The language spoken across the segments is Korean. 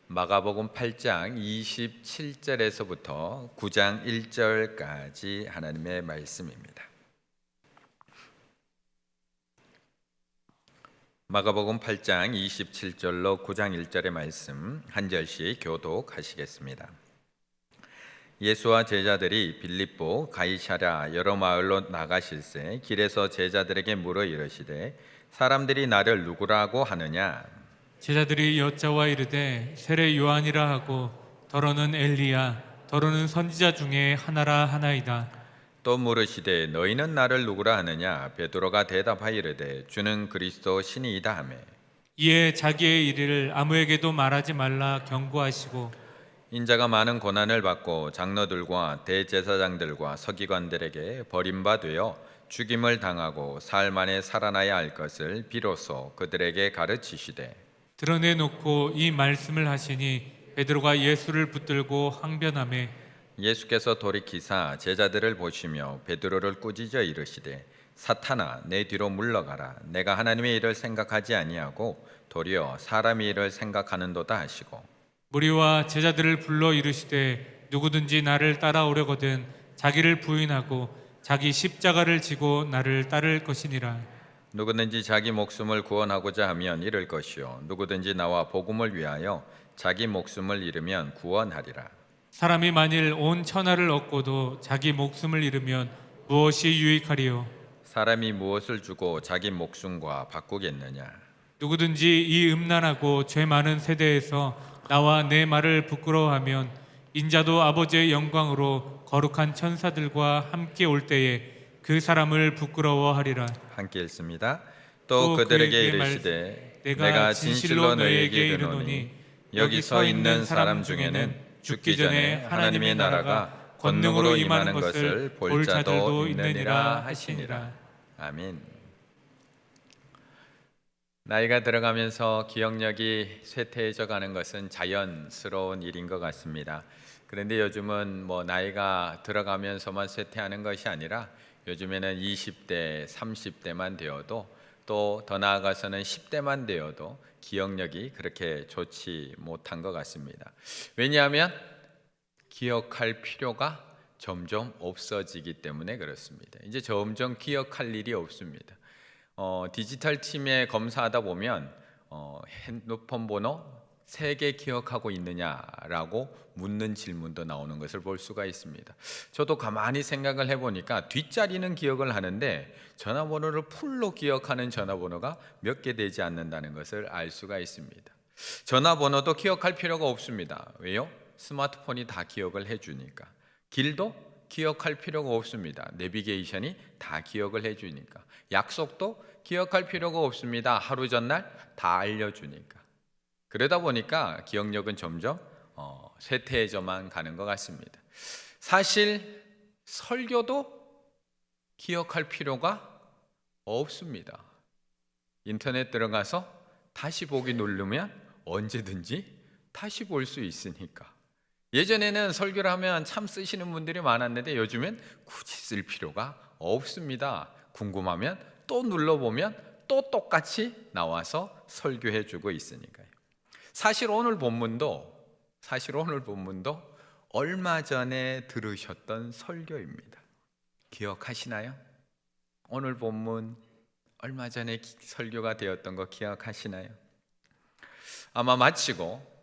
마가복음 8장 27절에서부터 9장 1절까지 하나님의 말씀입니다. 마가복음 8장 27절로 9장 1절의 말씀 한 절씩 교독하시겠습니다. 예수와 제자들이 빌립보, 가이사랴 여러 마을로 나가실새 길에서 제자들에게 물어 이르시되 사람들이 나를 누구라고 하느냐? 제자들이 여짜와 이르되 세례 요한이라 하고 더러는 엘리야 더러는 선지자 중에 하나라 하나이다. 또 물으시되 너희는 나를 누구라 하느냐? 베드로가 대답하여 이르되 주는 그리스도 신이이다 하매 이에 자기의 일을 아무에게도 말하지 말라 경고하시고 인자가 많은 고난을 받고 장로들과 대제사장들과 서기관들에게 버림받되어 죽임을 당하고 사흘 만에 살아나야 할 것을 비로소 그들에게 가르치시되 드러내놓고 이 말씀을 하시니 베드로가 예수를 붙들고 항변하매 예수께서 돌이키사 제자들을 보시며 베드로를 꾸짖어 이르시되 사탄아 내 뒤로 물러가라. 내가 하나님의 일을 생각하지 아니하고 도리어 사람의 일을 생각하는도다 하시고 무리와 제자들을 불러 이르시되 누구든지 나를 따라오려거든 자기를 부인하고 자기 십자가를 지고 나를 따를 것이니라. 누구든지 자기 목숨을 구원하고자 하면 잃을 것이요 누구든지 나와 복음을 위하여 자기 목숨을 잃으면 구원하리라. 사람이 만일 온 천하를 얻고도 자기 목숨을 잃으면 무엇이 유익하리요? 사람이 무엇을 주고 자기 목숨과 바꾸겠느냐? 누구든지 이 음란하고 죄 많은 세대에서 나와 내 말을 부끄러워하면 인자도 아버지의 영광으로 거룩한 천사들과 함께 올 때에 그 사람을 부끄러워하리라. 함께 읽습니다. 또 그들에게 이르시되 내가 진실로 너희에게 이르노니 여기 서 있는 사람 중에는 죽기 전에 하나님의 나라가 권능으로 임하는 것을 볼 자도 있느니라 하시니라. 아멘. 나이가 들어가면서 기억력이 쇠퇴해져 가는 것은 자연스러운 일인 것 같습니다. 그런데 요즘은 나이가 들어가면서만 쇠퇴하는 것이 아니라 요즘에는 20대, 30대만 되어도 또 더 나아가서는 10대만 되어도 기억력이 그렇게 좋지 못한 것 같습니다. 왜냐하면 기억할 필요가 점점 없어지기 때문에 그렇습니다. 이제 점점 기억할 일이 없습니다. 디지털 팀에 검사하다 보면 핸드폰 번호 3개 기억하고 있느냐라고 묻는 질문도 나오는 것을 볼 수가 있습니다. 저도 가만히 생각을 해보니까 뒷자리는 기억을 하는데 전화번호를 풀로 기억하는 전화번호가 몇 개 되지 않는다는 것을 알 수가 있습니다. 전화번호도 기억할 필요가 없습니다. 왜요? 스마트폰이 다 기억을 해주니까. 길도 기억할 필요가 없습니다. 내비게이션이 다 기억을 해주니까. 약속도 기억할 필요가 없습니다. 하루 전날 다 알려주니까. 그러다 보니까 기억력은 점점 쇠퇴해져만 가는 것 같습니다. 사실 설교도 기억할 필요가 없습니다. 인터넷 들어가서 다시 보기 누르면 언제든지 다시 볼 수 있으니까. 예전에는 설교를 하면 참 쓰시는 분들이 많았는데 요즘엔 굳이 쓸 필요가 없습니다. 궁금하면 또 눌러보면 또 똑같이 나와서 설교해주고 있으니까요. 사실 오늘 본문도 얼마 전에 들으셨던 설교입니다. 기억하시나요? 오늘 본문 얼마 전에 설교가 되었던 거 기억하시나요? 아마 마치고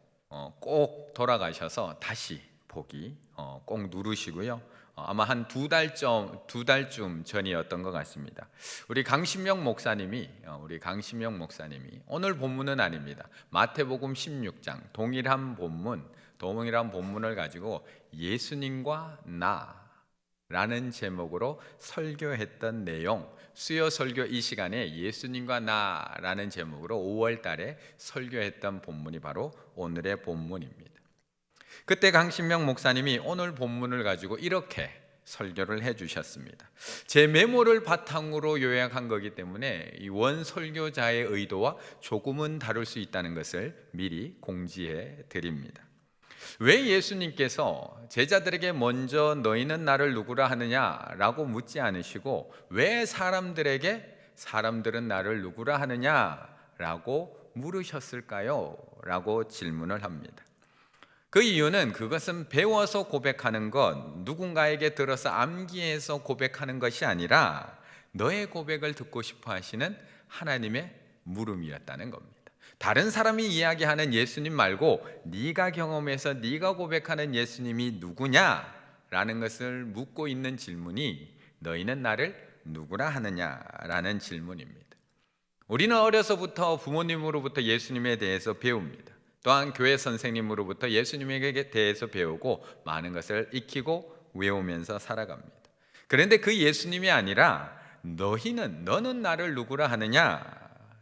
꼭 돌아가셔서 다시 보기 꼭 누르시고요. 아마 한 두 달쯤 전이었던 것 같습니다. 우리 강신명 목사님이 오늘 본문은 아닙니다. 마태복음 16장 동일한 본문을 가지고 예수님과 나라는 제목으로 설교했던 내용, 수요 설교 이 시간에 예수님과 나라는 제목으로 5월 달에 설교했던 본문이 바로 오늘의 본문입니다. 그때 강신명 목사님이 오늘 본문을 가지고 이렇게 설교를 해주셨습니다. 제 메모를 바탕으로 요약한 거기 때문에 이 원 설교자의 의도와 조금은 다를 수 있다는 것을 미리 공지해 드립니다. 왜 예수님께서 제자들에게 먼저 너희는 나를 누구라 하느냐라고 묻지 않으시고 왜 사람들은 나를 누구라 하느냐라고 물으셨을까요? 라고 질문을 합니다. 그 이유는 그것은 배워서 고백하는 것, 누군가에게 들어서 암기해서 고백하는 것이 아니라 너의 고백을 듣고 싶어 하시는 하나님의 물음이었다는 겁니다. 다른 사람이 이야기하는 예수님 말고 네가 경험해서 네가 고백하는 예수님이 누구냐라는 것을 묻고 있는 질문이 너희는 나를 누구라 하느냐라는 질문입니다. 우리는 어려서부터 부모님으로부터 예수님에 대해서 배웁니다. 또한 교회 선생님으로부터 예수님에 대해서 배우고 많은 것을 익히고 외우면서 살아갑니다. 그런데 그 예수님이 아니라 너는 나를 누구라 하느냐?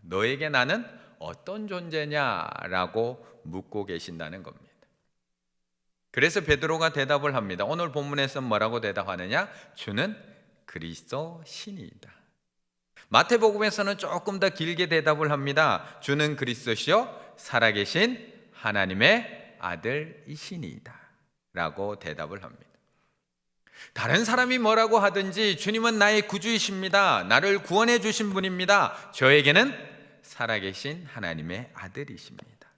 너에게 나는 어떤 존재냐라고 묻고 계신다는 겁니다. 그래서 베드로가 대답을 합니다. 오늘 본문에서 뭐라고 대답하느냐? 주는 그리스도 신이다. 마태복음에서는 조금 더 길게 대답을 합니다. 주는 그리스도시요 살아계신 하나님의 아들이시니이다 라고 대답을 합니다. 다른 사람이 뭐라고 하든지 주님은 나의 구주이십니다. 나를 구원해 주신 분입니다. 저에게는 살아계신 하나님의 아들이십니다.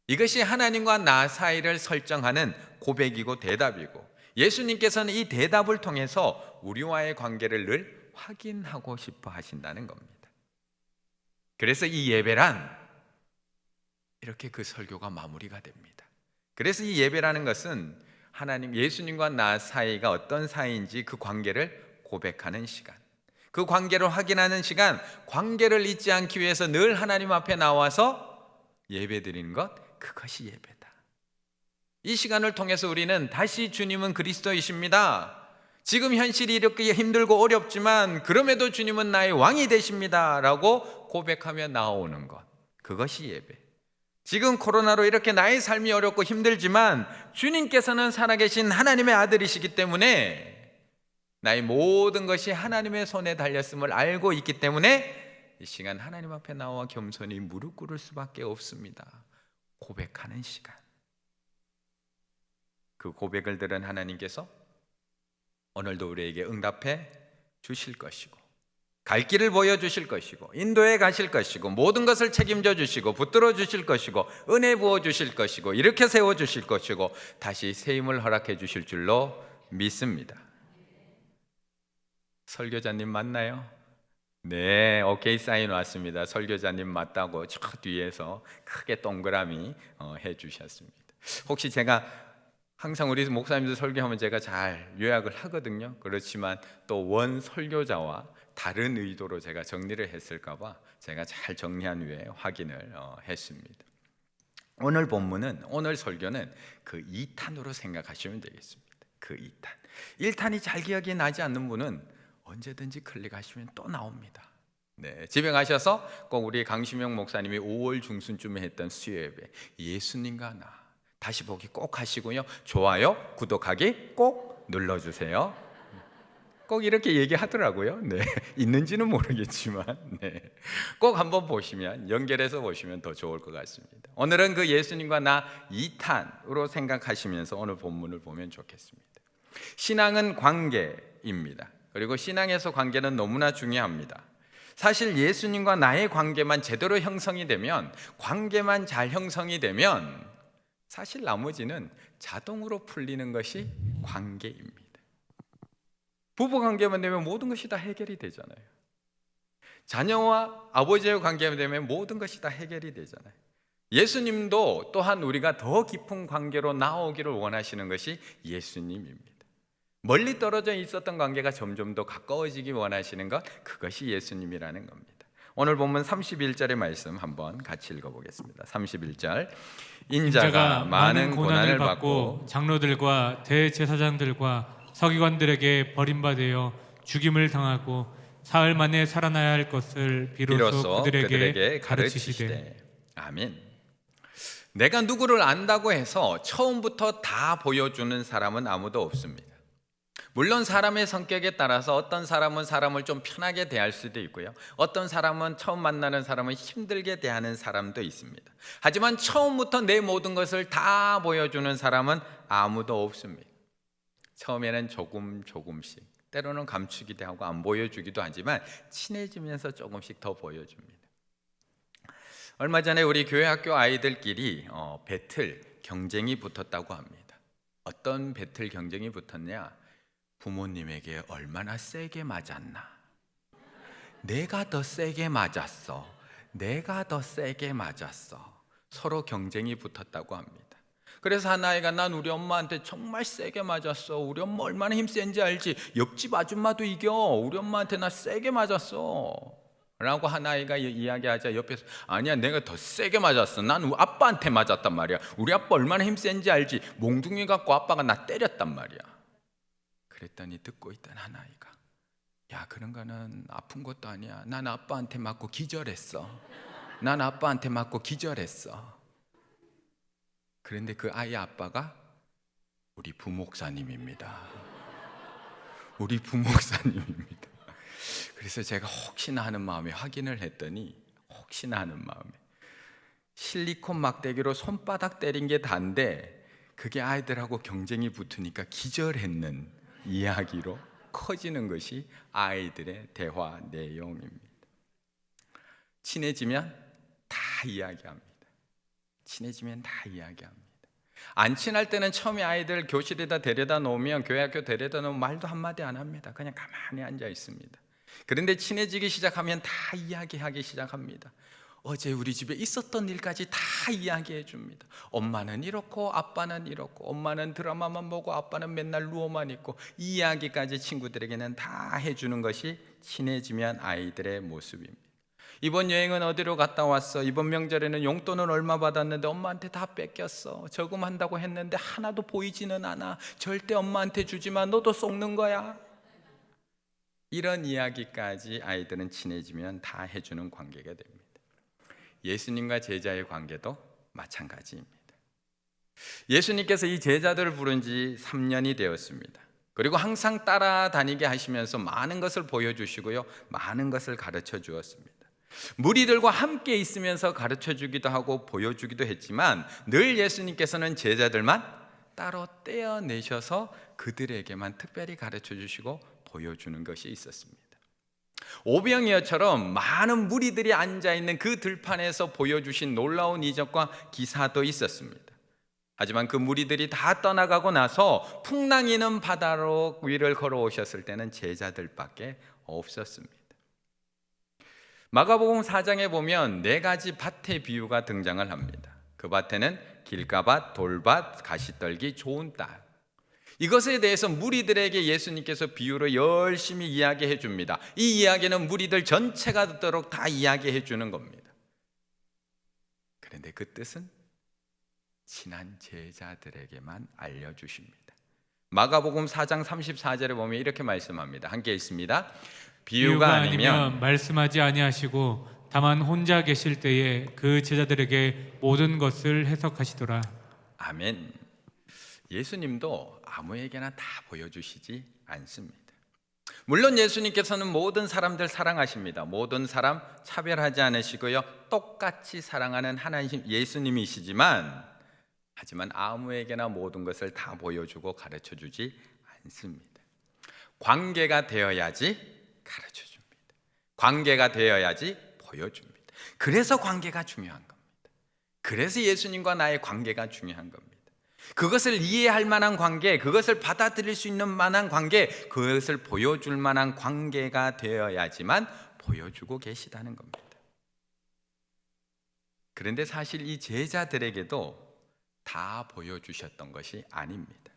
이것이 하나님과 나 사이를 설정하는 고백이고 대답이고, 예수님께서는 이 대답을 통해서 우리와의 관계를 늘 확인하고 싶어 하신다는 겁니다. 그래서 이 예배란 이렇게 그 설교가 마무리가 됩니다. 그래서 이 예배라는 것은 하나님, 예수님과 나 사이가 어떤 사이인지 그 관계를 고백하는 시간, 그 관계를 확인하는 시간, 관계를 잊지 않기 위해서 늘 하나님 앞에 나와서 예배 드리는 것, 그것이 예배다. 이 시간을 통해서 우리는 다시 주님은 그리스도이십니다. 지금 현실이 이렇게 힘들고 어렵지만 그럼에도 주님은 나의 왕이 되십니다 라고 고백하며 나오는 것, 그것이 예배. 지금 코로나로 이렇게 나의 삶이 어렵고 힘들지만 주님께서는 살아계신 하나님의 아들이시기 때문에 나의 모든 것이 하나님의 손에 달렸음을 알고 있기 때문에 이 시간 하나님 앞에 나와 겸손히 무릎 꿇을 수밖에 없습니다. 고백하는 시간. 그 고백을 들은 하나님께서 오늘도 우리에게 응답해 주실 것이고, 갈 길을 보여주실 것이고, 인도해 가실 것이고, 모든 것을 책임져 주시고 붙들어 주실 것이고, 은혜 부어 주실 것이고, 이렇게 세워 주실 것이고, 다시 새 힘을 허락해 주실 줄로 믿습니다. 설교자님 맞나요? 네, 오케이 사인 왔습니다. 설교자님 맞다고 저 뒤에서 크게 동그라미 해주셨습니다. 혹시 제가 항상 우리 목사님들 설교하면 제가 잘 요약을 하거든요. 그렇지만 또 원 설교자와 다른 의도로 제가 정리를 했을까봐 제가 잘 정리한 후에 확인을 했습니다. 오늘 본문은, 오늘 설교는 그 2탄으로 생각하시면 되겠습니다. 그 2탄. 1탄이 잘 기억이 나지 않는 분은 언제든지 클릭하시면 또 나옵니다. 네, 집에 가셔서 꼭 우리 강시명 목사님이 5월 중순쯤에 했던 수요예배, 예수님과 나 다시 보기 꼭 하시고요. 좋아요, 구독하기 꼭 눌러주세요. 꼭 이렇게 얘기하더라고요. 네, 있는지는 모르겠지만 꼭 한번 보시면, 연결해서 보시면 더 좋을 것 같습니다. 오늘은 그 예수님과 나 2탄으로 생각하시면서 오늘 본문을 보면 좋겠습니다. 신앙은 관계입니다. 그리고 신앙에서 관계는 너무나 중요합니다. 사실 예수님과 나의 관계만 제대로 형성이 되면, 관계만 잘 형성이 되면 사실 나머지는 자동으로 풀리는 것이 관계입니다. 부부관계만 되면 모든 것이 다 해결이 되잖아요. 자녀와 아버지의 관계만 되면 모든 것이 다 해결이 되잖아요. 예수님도 또한 우리가 더 깊은 관계로 나오기를 원하시는 것이 예수님입니다. 멀리 떨어져 있었던 관계가 점점 더 가까워지기 원하시는 것, 그것이 예수님이라는 겁니다. 오늘 본문 31절의 말씀 한번 같이 읽어보겠습니다. 31절. 인자가 많은 고난을 받고 장로들과 대제사장들과 서기관들에게 버림받아 죽임을 당하고 사흘 만에 살아나야 할 것을 비로소 그들에게 가르치시되. 아멘. 내가 누구를 안다고 해서 처음부터 다 보여주는 사람은 아무도 없습니다. 물론 사람의 성격에 따라서 어떤 사람은 사람을 좀 편하게 대할 수도 있고요, 어떤 사람은 처음 만나는 사람을 힘들게 대하는 사람도 있습니다. 하지만 처음부터 내 모든 것을 다 보여주는 사람은 아무도 없습니다. 처음에는 조금씩, 때로는 감추기도 하고 안 보여주기도 하지만 친해지면서 조금씩 더 보여줍니다. 얼마 전에 우리 교회 학교 아이들끼리 배틀, 경쟁이 붙었다고 합니다. 어떤 배틀 경쟁이 붙었냐? 부모님에게 얼마나 세게 맞았나? 내가 더 세게 맞았어. 내가 더 세게 맞았어. 서로 경쟁이 붙었다고 합니다. 그래서 한 아이가 난 우리 엄마한테 정말 세게 맞았어. 우리 엄마 얼마나 힘센지 알지? 옆집 아줌마도 이겨. 우리 엄마한테 나 세게 맞았어. 라고 한 아이가 이야기하자 옆에서 아니야 내가 더 세게 맞았어. 난 우리 아빠한테 맞았단 말이야. 우리 아빠 얼마나 힘센지 알지? 몽둥이 갖고 아빠가 나 때렸단 말이야. 그랬더니 듣고 있던 한 아이가 야 그런 거는 아픈 것도 아니야. 난 아빠한테 맞고 기절했어. 난 아빠한테 맞고 기절했어. 그런데 그 아이 아빠가 우리 부목사님입니다. 우리 부목사님입니다. 그래서 제가 혹시나 하는 마음에 확인을 했더니 혹시나 하는 마음에 실리콘 막대기로 손바닥 때린 게 다인데 그게 아이들하고 경쟁이 붙으니까 기절했는 이야기로 커지는 것이 아이들의 대화 내용입니다. 친해지면 다 이야기합니다. 친해지면 다 이야기합니다. 안 친할 때는 처음에 아이들 교실에다 데려다 놓으면 교회 학교 데려다 놓으면 말도 한마디 안 합니다. 그냥 가만히 앉아 있습니다. 그런데 친해지기 시작하면 다 이야기하기 시작합니다. 어제 우리 집에 있었던 일까지 다 이야기해 줍니다. 엄마는 이렇고 아빠는 이렇고 엄마는 드라마만 보고 아빠는 맨날 누워만 있고 이 이야기까지 친구들에게는 다 해주는 것이 친해지면 아이들의 모습입니다. 이번 여행은 어디로 갔다 왔어? 이번 명절에는 용돈은 얼마 받았는데 엄마한테 다 뺏겼어. 저금한다고 했는데 하나도 보이지는 않아. 절대 엄마한테 주지 마. 너도 속는 거야. 이런 이야기까지 아이들은 친해지면 다 해주는 관계가 됩니다. 예수님과 제자의 관계도 마찬가지입니다. 예수님께서 이 제자들을 부른 지 3년이 되었습니다. 그리고 항상 따라다니게 하시면서 많은 것을 보여주시고요, 많은 것을 가르쳐 주었습니다. 무리들과 함께 있으면서 가르쳐 주기도 하고 보여주기도 했지만 늘 예수님께서는 제자들만 따로 떼어내셔서 그들에게만 특별히 가르쳐 주시고 보여주는 것이 있었습니다. 오병이어처럼 많은 무리들이 앉아있는 그 들판에서 보여주신 놀라운 이적과 기사도 있었습니다. 하지만 그 무리들이 다 떠나가고 나서 풍랑이는 바다로 위를 걸어오셨을 때는 제자들밖에 없었습니다. 마가복음 4장에 보면 4가지 밭의 비유가 등장을 합니다. 그 밭에는 길가밭, 돌밭, 가시떨기, 좋은 땅. 이것에 대해서 무리들에게 예수님께서 비유로 열심히 이야기해 줍니다. 이 이야기는 무리들 전체가 듣도록 다 이야기해 주는 겁니다. 그런데 그 뜻은 친한 제자들에게만 알려주십니다. 마가복음 4장 34절에 보면 이렇게 말씀합니다. 함께 있습니다. 비유가 아니면 말씀하지 아니하시고 다만 혼자 계실 때에 그 제자들에게 모든 것을 해석하시더라. 아멘. 예수님도 아무에게나 다 보여주시지 않습니다. 물론 예수님께서는 모든 사람들 사랑하십니다. 모든 사람 차별하지 않으시고요, 똑같이 사랑하는 하나님 예수님이시지만 하지만 아무에게나 모든 것을 다 보여주고 가르쳐주지 않습니다. 관계가 되어야지 가르쳐줍니다. 관계가 되어야지 보여줍니다. 그래서 관계가 중요한 겁니다. 그래서 예수님과 나의 관계가 중요한 겁니다. 그것을 이해할 만한 관계, 그것을 받아들일 수 있는 만한 관계, 그것을 보여줄 만한 관계가 되어야지만 보여주고 계시다는 겁니다. 그런데 사실 이 제자들에게도 다 보여주셨던 것이 아닙니다.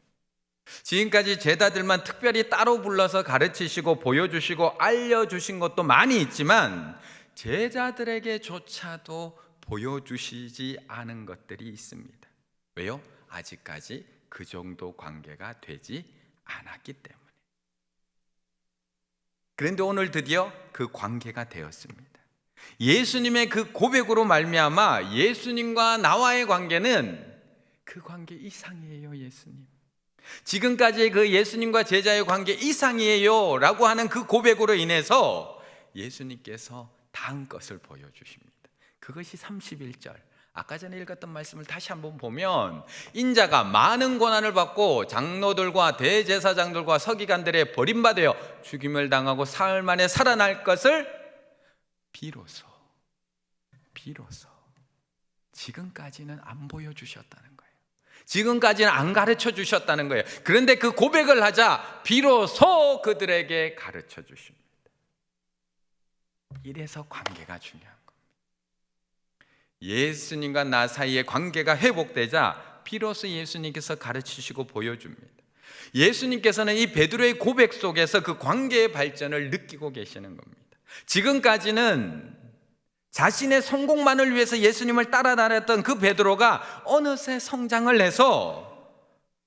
지금까지 제자들만 특별히 따로 불러서 가르치시고 보여주시고 알려주신 것도 많이 있지만 제자들에게조차도 보여주시지 않은 것들이 있습니다. 왜요? 아직까지 그 정도 관계가 되지 않았기 때문에. 그런데 오늘 드디어 그 관계가 되었습니다. 예수님의 그 고백으로 말미암아 예수님과 나와의 관계는 그 관계 이상이에요. 예수님, 지금까지 그 예수님과 제자의 관계 이상이에요 라고 하는 그 고백으로 인해서 예수님께서 다음 것을 보여주십니다. 그것이 31절 아까 전에 읽었던 말씀을 다시 한번 보면 인자가 많은 고난을 받고 장로들과 대제사장들과 서기관들의 버림받아 죽임을 당하고 사흘 만에 살아날 것을 비로소 지금까지는 안 보여주셨다는 거예요. 지금까지는 안 가르쳐 주셨다는 거예요. 그런데 그 고백을 하자 비로소 그들에게 가르쳐 주십니다. 이래서 관계가 중요한 겁니다. 예수님과 나 사이의 관계가 회복되자 비로소 예수님께서 가르치시고 보여줍니다. 예수님께서는 이 베드로의 고백 속에서 그 관계의 발전을 느끼고 계시는 겁니다. 지금까지는 자신의 성공만을 위해서 예수님을 따라다녔던 그 베드로가 어느새 성장을 해서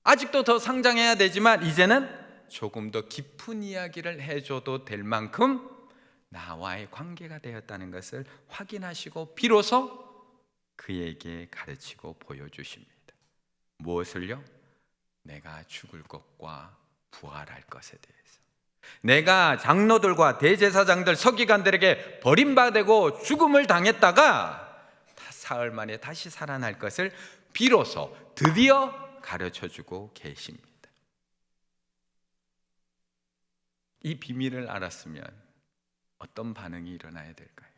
아직도 더 성장해야 되지만 이제는 조금 더 깊은 이야기를 해줘도 될 만큼 나와의 관계가 되었다는 것을 확인하시고 비로소 그에게 가르치고 보여주십니다. 무엇을요? 내가 죽을 것과 부활할 것에 대해서, 내가 장로들과 대제사장들, 서기관들에게 버림받고 죽음을 당했다가 사흘 만에 다시 살아날 것을 비로소 드디어 가르쳐주고 계십니다. 이 비밀을 알았으면 어떤 반응이 일어나야 될까요?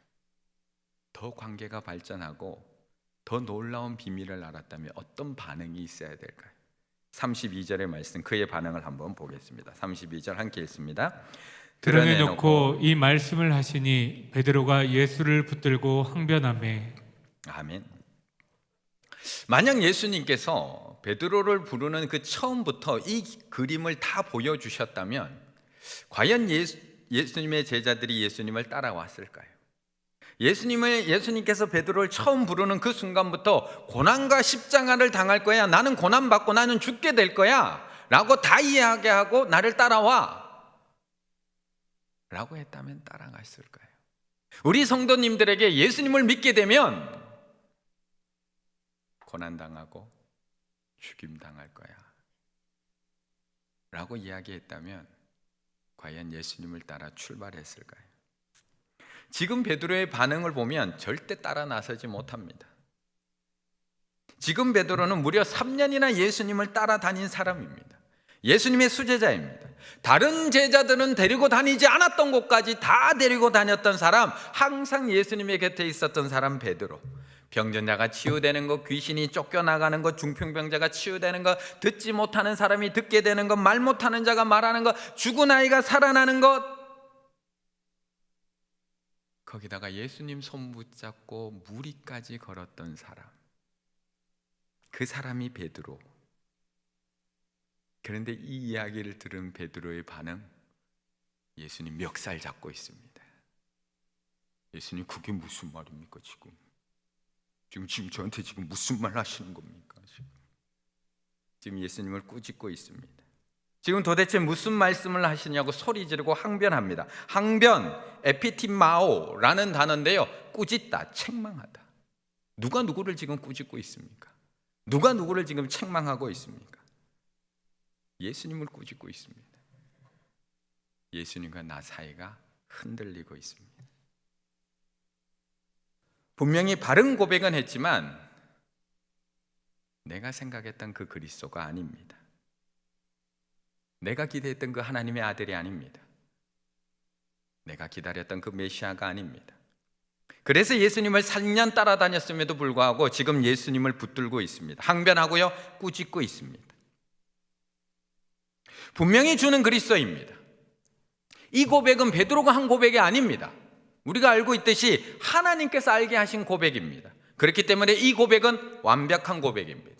더 관계가 발전하고 더 놀라운 비밀을 알았다면 어떤 반응이 있어야 될까요? 32절의 말씀, 그의 반응을 한번 보겠습니다. 32절 함께 읽습니다. 드러내놓고 이 말씀을 하시니 베드로가 예수를 붙들고 항변하매. 아멘. 만약 예수님께서 베드로를 부르는 그 처음부터 이 그림을 다 보여주셨다면 과연 예수님의 제자들이 예수님을 따라왔을까요? 예수님께서 베드로를 처음 부르는 그 순간부터 고난과 십자가를 당할 거야, 나는 고난받고 나는 죽게 될 거야 라고 다 이해하게 하고 나를 따라와 라고 했다면 따라갔을까요? 우리 성도님들에게 예수님을 믿게 되면 고난당하고 죽임당할 거야 라고 이야기했다면 과연 예수님을 따라 출발했을까요? 지금 베드로의 반응을 보면 절대 따라 나서지 못합니다. 지금 베드로는 무려 3년이나 예수님을 따라다닌 사람입니다. 예수님의 수제자입니다. 다른 제자들은 데리고 다니지 않았던 곳까지 다 데리고 다녔던 사람, 항상 예수님의 곁에 있었던 사람 베드로. 병전자가 치유되는 것, 귀신이 쫓겨나가는 것, 중풍병자가 치유되는 것, 듣지 못하는 사람이 듣게 되는 것, 말 못하는 자가 말하는 것, 죽은 아이가 살아나는 것, 거기다가 예수님 손 붙잡고 무리까지 걸었던 사람, 그 사람이 베드로. 그런데 이 이야기를 들은 베드로의 반응, 예수님 멱살 잡고 있습니다. 예수님 그게 무슨 말입니까? 지금 저한테 지금 무슨 말 하시는 겁니까? 지금 예수님을 꾸짖고 있습니다. 지금 도대체 무슨 말씀을 하시냐고 소리 지르고 항변합니다. 항변, 에피티마오라는 단어인데요, 꾸짖다, 책망하다. 누가 누구를 지금 꾸짖고 있습니까? 누가 누구를 지금 책망하고 있습니까? 예수님을 꾸짖고 있습니다. 예수님과 나 사이가 흔들리고 있습니다. 분명히 바른 고백은 했지만 내가 생각했던 그 그리스도가 아닙니다. 내가 기대했던 그 하나님의 아들이 아닙니다. 내가 기다렸던 그 메시아가 아닙니다. 그래서 예수님을 3년 따라다녔음에도 불구하고 지금 예수님을 붙들고 있습니다. 항변하고요, 꾸짖고 있습니다. 분명히 주는 그리스도입니다. 이 고백은 베드로가 한 고백이 아닙니다. 우리가 알고 있듯이 하나님께서 알게 하신 고백입니다. 그렇기 때문에 이 고백은 완벽한 고백입니다.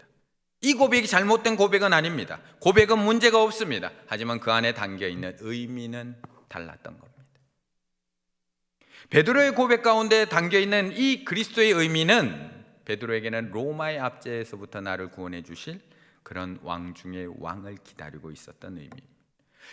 이 고백이 잘못된 고백은 아닙니다. 고백은 문제가 없습니다. 하지만 그 안에 담겨있는 의미는 달랐던 겁니다. 베드로의 고백 가운데 담겨있는 이 그리스도의 의미는 베드로에게는 로마의 압제에서부터 나를 구원해 주실 그런 왕 중의 왕을 기다리고 있었던 의미입니다.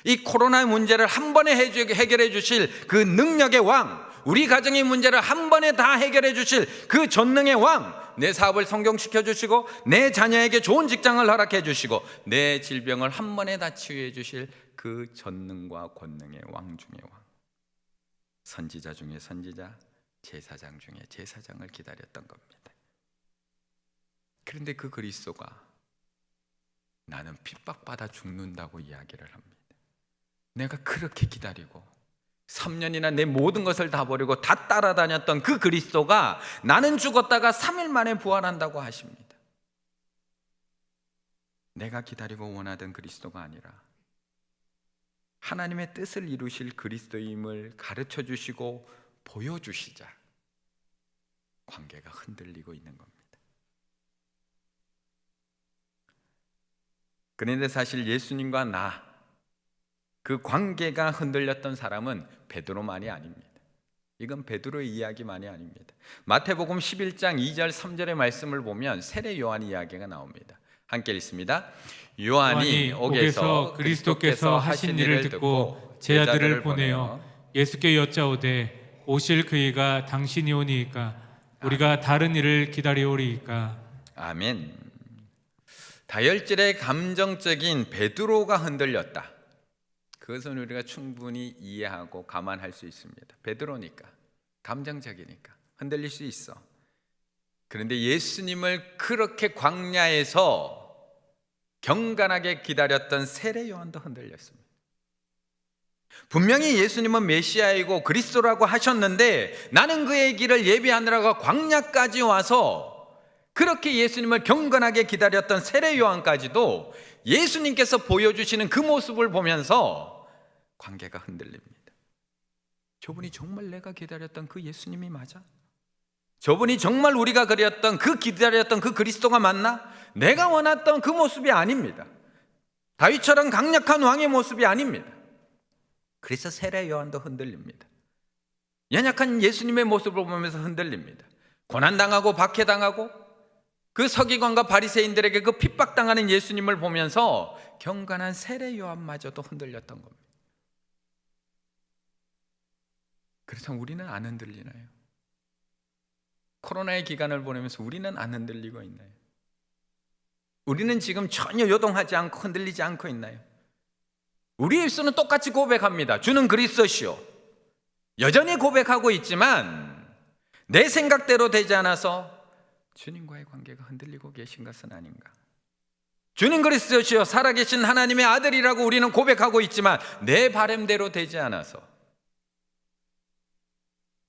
이 코로나의 문제를 한 번에 해결해 주실 그 능력의 왕, 우리 가정의 문제를 한 번에 다 해결해 주실 그 전능의 왕, 내 사업을 성공시켜 주시고 내 자녀에게 좋은 직장을 허락해 주시고 내 질병을 한 번에 다 치유해 주실 그 전능과 권능의 왕 중의 왕, 선지자 중에 선지자, 제사장 중에 제사장을 기다렸던 겁니다. 그런데 그 그리스도가 나는 핍박받아 죽는다고 이야기를 합니다. 내가 그렇게 기다리고 3년이나 내 모든 것을 다 버리고 다 따라다녔던 그 그리스도가 나는 죽었다가 3일 만에 부활한다고 하십니다. 내가 기다리고 원하던 그리스도가 아니라 하나님의 뜻을 이루실 그리스도임을 가르쳐 주시고 보여주시자 관계가 흔들리고 있는 겁니다. 그런데 사실 예수님과 그 관계가 흔들렸던 사람은 베드로만이 아닙니다. 이건 베드로의 이야기만이 아닙니다. 마태복음 11장 2절 3절의 말씀을 보면 세례 요한 이야기가 나옵니다. 함께 읽습니다. 요한이 옥에서 그리스도께서 하신 일을 듣고 제자들을 보내어 예수께 여짜오되 오실 그이가 당신이 오니이까 우리가 다른 일을 기다리오리이까. 아멘. 다혈질의 감정적인 베드로가 흔들렸다. 그것은 우리가 충분히 이해하고 감안할 수 있습니다. 베드로니까, 감정적이니까 흔들릴 수 있어. 그런데 예수님을 그렇게 광야에서 경건하게 기다렸던 세례 요한도 흔들렸습니다. 분명히 예수님은 메시아이고 그리스도라고 하셨는데 나는 그의 길을 예비하느라고 광야까지 와서 그렇게 예수님을 경건하게 기다렸던 세례 요한까지도 예수님께서 보여주시는 그 모습을 보면서 관계가 흔들립니다. 저분이 정말 내가 기다렸던 그 예수님이 맞아? 저분이 정말 우리가 그렸던 기다렸던 그 그리스도가 맞나? 내가 원했던 그 모습이 아닙니다. 다윗처럼 강력한 왕의 모습이 아닙니다. 그래서 세례 요한도 흔들립니다. 연약한 예수님의 모습을 보면서 흔들립니다. 고난당하고 박해당하고 그 서기관과 바리새인들에게 그 핍박당하는 예수님을 보면서 경건한 세례 요한마저도 흔들렸던 겁니다. 그래서 우리는 안 흔들리나요? 코로나의 기간을 보내면서 우리는 안 흔들리고 있나요? 우리는 지금 전혀 요동하지 않고 흔들리지 않고 있나요? 우리의 입술은 똑같이 고백합니다. 주는 그리스도시요. 여전히 고백하고 있지만 내 생각대로 되지 않아서 주님과의 관계가 흔들리고 계신 것은 아닌가? 주님 그리스도시요 살아계신 하나님의 아들이라고 우리는 고백하고 있지만 내 바람대로 되지 않아서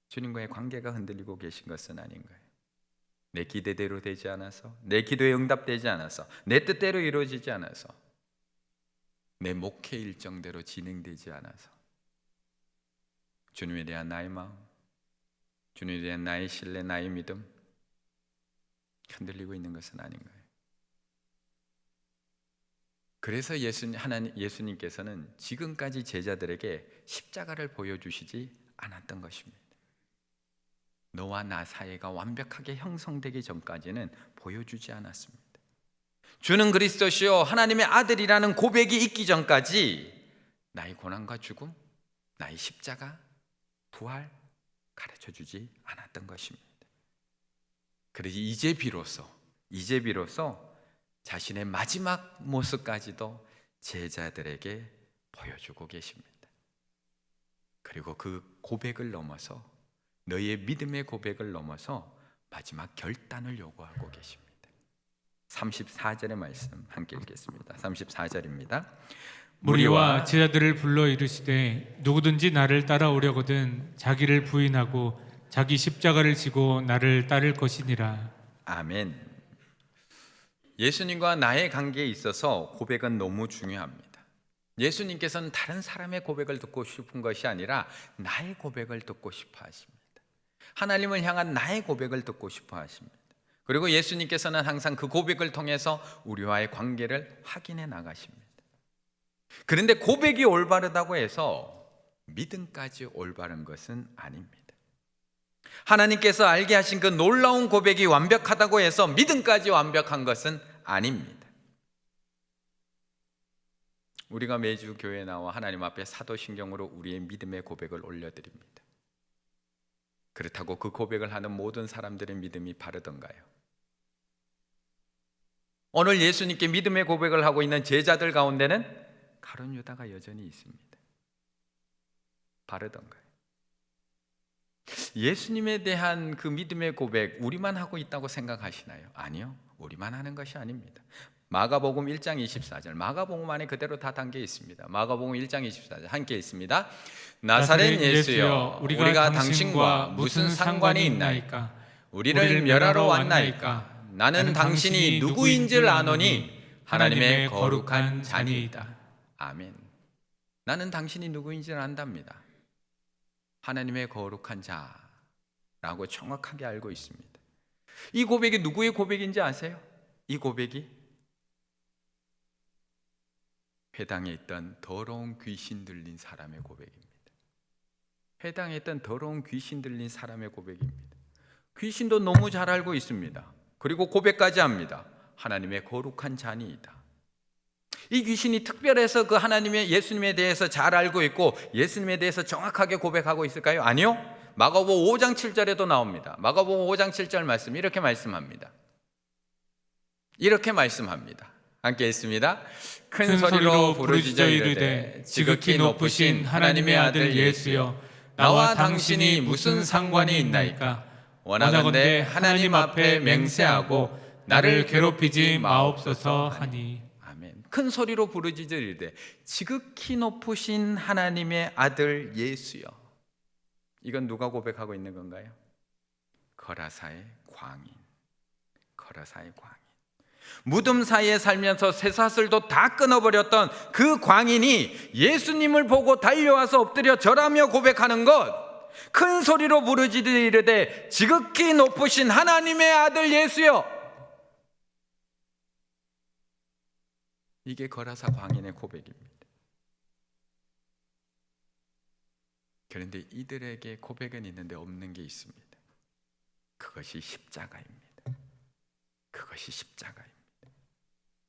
주님과의 관계가 흔들리고 계신 것은 아닌가요? 내 기대대로 되지 않아서, 내 기도에 응답되지 않아서, 내 뜻대로 이루어지지 않아서, 내 목회 일정대로 진행되지 않아서 주님에 대한 나의 마음, 주님에 대한 나의 신뢰, 나의 믿음 흔들리고 있는 것은 아닌가요? 그래서 예수님께서는 지금까지 제자들에게 십자가를 보여주시지 않았던 것입니다. 너와 나 사이가 완벽하게 형성되기 전까지는 보여주지 않았습니다. 주는 그리스도시요 하나님의 아들이라는 고백이 있기 전까지 나의 고난과 죽음, 나의 십자가, 부활 가르쳐주지 않았던 것입니다. 그래서 이제 비로소 자신의 마지막 모습까지도 제자들에게 보여주고 계십니다. 그리고 그 고백을 넘어서 너희의 믿음의 고백을 넘어서 마지막 결단을 요구하고 계십니다. 34절의 말씀 함께 읽겠습니다. 34절입니다. 무리와 제자들을 불러 이르시되 누구든지 나를 따라오려거든 자기를 부인하고 자기 십자가를 지고 나를 따를 것이니라. 아멘. 예수님과 나의 관계에 있어서 고백은 너무 중요합니다. 예수님께서는 다른 사람의 고백을 듣고 싶은 것이 아니라 나의 고백을 듣고 싶어 하십니다. 하나님을 향한 나의 고백을 듣고 싶어 하십니다. 그리고 예수님께서는 항상 그 고백을 통해서 우리와의 관계를 확인해 나가십니다. 그런데 고백이 올바르다고 해서 믿음까지 올바른 것은 아닙니다. 하나님께서 알게 하신 그 놀라운 고백이 완벽하다고 해서 믿음까지 완벽한 것은 아닙니다. 우리가 매주 교회에 나와 하나님 앞에 사도신경으로 우리의 믿음의 고백을 올려드립니다. 그렇다고 그 고백을 하는 모든 사람들의 믿음이 바르던가요? 오늘 예수님께 믿음의 고백을 하고 있는 제자들 가운데는 가룟 유다가 여전히 있습니다. 바르던가요? 예수님에 대한 그 믿음의 고백 우리만 하고 있다고 생각하시나요? 아니요, 우리만 하는 것이 아닙니다. 마가복음 1장 24절, 마가복음 안에 그대로 다 담겨 있습니다. 마가복음 1장 24절 함께 읽습니다. 나사렛 예수여, 우리가 당신과 무슨 상관이 있나이까? 우리를 멸하러 왔나이까? 나는 당신이 누구인지를 아노니 하나님의 거룩한 자니이다. 아멘. 나는 당신이 누구인지를 안답니다. 하나님의 거룩한 자라고 정확하게 알고 있습니다. 이 고백이 누구의 고백인지 아세요? 이 고백이 회당에 있던 더러운 귀신 들린 사람의 고백입니다. 회당에 있던 더러운 귀신 들린 사람의 고백입니다. 귀신도 너무 잘 알고 있습니다. 그리고 고백까지 합니다. 하나님의 거룩한 자니이다. 이 귀신이 특별해서 그 하나님의 예수님에 대해서 잘 알고 있고 예수님에 대해서 정확하게 고백하고 있을까요? 아니요. 마가복음 5장 7절에도 나옵니다. 마가복음 5장 7절 말씀 이렇게 말씀합니다. 이렇게 말씀합니다. 함께 읽습니다. 큰 소리로 부르짖어 이르되 지극히 높으신 하나님의 아들 예수여, 나와 당신이 무슨 상관이 있나이까? 원하건대 하나님 앞에 맹세하고 나를 괴롭히지 마옵소서 하니. 아멘. 큰 소리로 부르짖어 이르되 지극히 높으신 하나님의 아들 예수여. 이건 누가 고백하고 있는 건가요? 거라사의 광인. 거라사의 광인. 무덤 사이에 살면서 쇠사슬도 다 끊어버렸던 그 광인이 예수님을 보고 달려와서 엎드려 절하며 고백하는 것, 큰 소리로 부르짖어 이르되 지극히 높으신 하나님의 아들 예수여. 이게 거라사 광인의 고백입니다. 그런데 이들에게 고백은 있는데 없는 게 있습니다. 그것이 십자가입니다. 그것이 십자가입니다.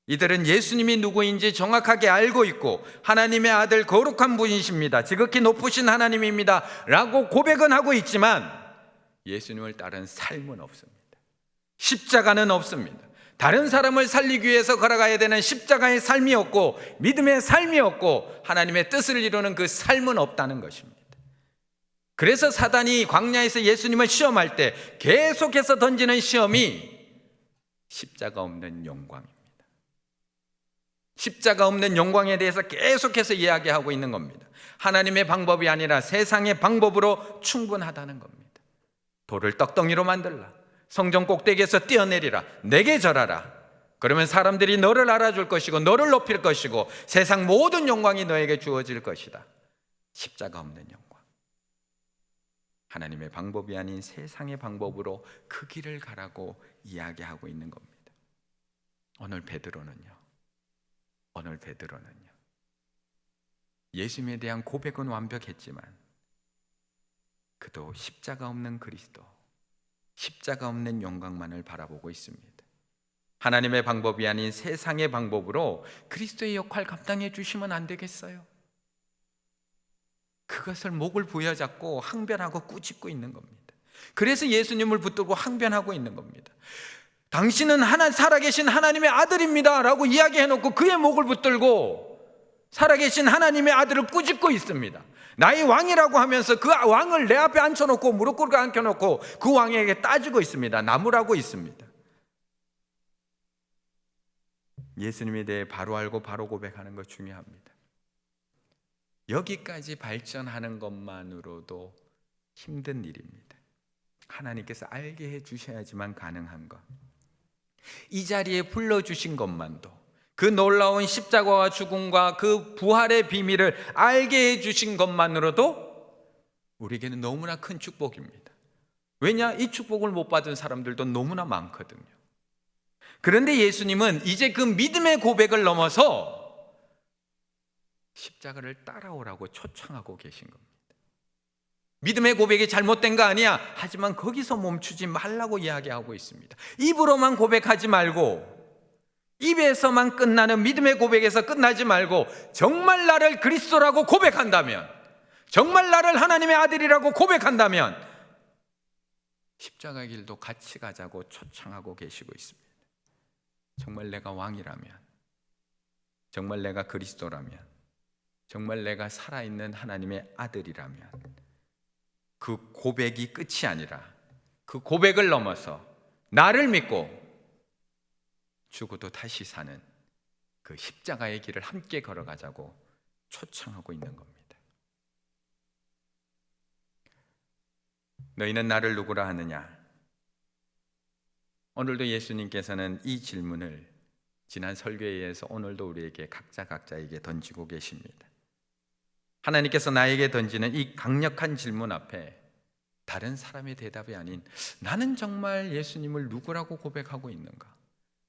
이들은 예수님이 누구인지 정확하게 알고 있고 하나님의 아들 거룩한 분이십니다, 지극히 높으신 하나님입니다 라고 고백은 하고 있지만 예수님을 따른 삶은 없습니다. 십자가는 없습니다. 다른 사람을 살리기 위해서 걸어가야 되는 십자가의 삶이 없고 믿음의 삶이 없고 하나님의 뜻을 이루는 그 삶은 없다는 것입니다. 그래서 사단이 광야에서 예수님을 시험할 때 계속해서 던지는 시험이 십자가 없는 영광입니다. 십자가 없는 영광에 대해서 계속해서 이야기하고 있는 겁니다. 하나님의 방법이 아니라 세상의 방법으로 충분하다는 겁니다. 돌을 떡덩이로 만들라, 성전 꼭대기에서 뛰어내리라, 내게 절하라. 그러면 사람들이 너를 알아줄 것이고 너를 높일 것이고 세상 모든 영광이 너에게 주어질 것이다. 십자가 없는 영광. 하나님의 방법이 아닌 세상의 방법으로 그 길을 가라고 이야기하고 있는 겁니다. 오늘 베드로는요, 예수님에 대한 고백은 완벽했지만 그도 십자가 없는 그리스도, 십자가 없는 영광만을 바라보고 있습니다. 하나님의 방법이 아닌 세상의 방법으로 그리스도의 역할 감당해 주시면 안 되겠어요? 그것을 목을 부여잡고 항변하고 꾸짖고 있는 겁니다. 그래서 예수님을 붙들고 항변하고 있는 겁니다. 당신은 살아계신 하나님의 아들입니다 라고 이야기해놓고 그의 목을 붙들고 살아계신 하나님의 아들을 꾸짖고 있습니다. 나의 왕이라고 하면서 그 왕을 내 앞에 앉혀놓고 무릎 꿇고 앉혀놓고 그 왕에게 따지고 있습니다. 나무라고 있습니다. 예수님에 대해 바로 알고 바로 고백하는 것 중요합니다. 여기까지 발전하는 것만으로도 힘든 일입니다. 하나님께서 알게 해주셔야지만 가능한 것. 이 자리에 불러주신 것만도, 그 놀라운 십자가와 죽음과 그 부활의 비밀을 알게 해주신 것만으로도 우리에게는 너무나 큰 축복입니다. 왜냐? 이 축복을 못 받은 사람들도 너무나 많거든요. 그런데 예수님은 이제 그 믿음의 고백을 넘어서 십자가를 따라오라고 초청하고 계신 겁니다. 믿음의 고백이 잘못된 거 아니야. 하지만 거기서 멈추지 말라고 이야기하고 있습니다. 입으로만 고백하지 말고, 입에서만 끝나는 믿음의 고백에서 끝나지 말고 정말 나를 그리스도라고 고백한다면, 정말 나를 하나님의 아들이라고 고백한다면 십자가 길도 같이 가자고 초청하고 계시고 있습니다. 정말 내가 왕이라면, 정말 내가 그리스도라면, 정말 내가 살아있는 하나님의 아들이라면 그 고백이 끝이 아니라 그 고백을 넘어서 나를 믿고 죽어도 다시 사는 그 십자가의 길을 함께 걸어가자고 초청하고 있는 겁니다. 너희는 나를 누구라 하느냐? 오늘도 예수님께서는 이 질문을 지난 설교에 의해서 오늘도 우리에게 각자에게 던지고 계십니다. 하나님께서 나에게 던지는 이 강력한 질문 앞에 다른 사람의 대답이 아닌 나는 정말 예수님을 누구라고 고백하고 있는가?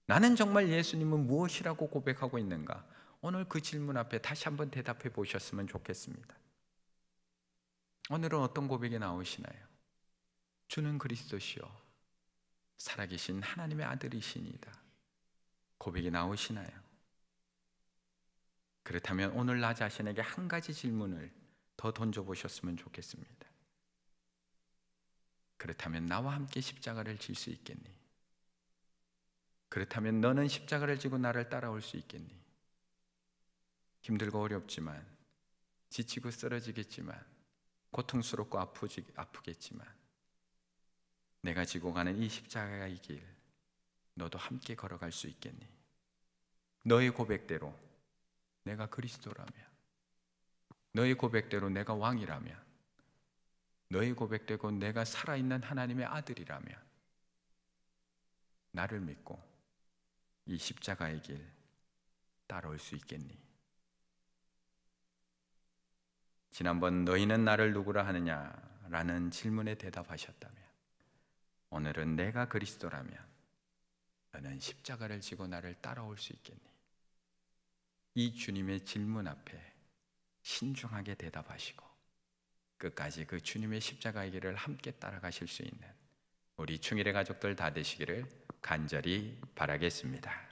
나는 정말 예수님은 무엇이라고 고백하고 있는가? 오늘 그 질문 앞에 다시 한번 대답해 보셨으면 좋겠습니다. 오늘은 어떤 고백이 나오시나요? 주는 그리스도시요 살아계신 하나님의 아들이시니이다. 고백이 나오시나요? 그렇다면 오늘 나 자신에게 한 가지 질문을 더 던져보셨으면 좋겠습니다. 그렇다면 나와 함께 십자가를 질 수 있겠니? 그렇다면 너는 십자가를 지고 나를 따라올 수 있겠니? 힘들고 어렵지만, 지치고 쓰러지겠지만, 고통스럽고 아프겠지만 내가 지고 가는 이 십자가의 길 너도 함께 걸어갈 수 있겠니? 너의 고백대로 내가 그리스도라면, 너의 고백대로 내가 왕이라면, 너의 고백대로 내가 살아있는 하나님의 아들이라면 나를 믿고 이 십자가의 길 따라올 수 있겠니? 지난번 너희는 나를 누구라 하느냐라는 질문에 대답하셨다면 오늘은 내가 그리스도라면 너는 십자가를 지고 나를 따라올 수 있겠니? 이 주님의 질문 앞에 신중하게 대답하시고 끝까지 그 주님의 십자가의 길을 함께 따라가실 수 있는 우리 충일의 가족들 다 되시기를 간절히 바라겠습니다.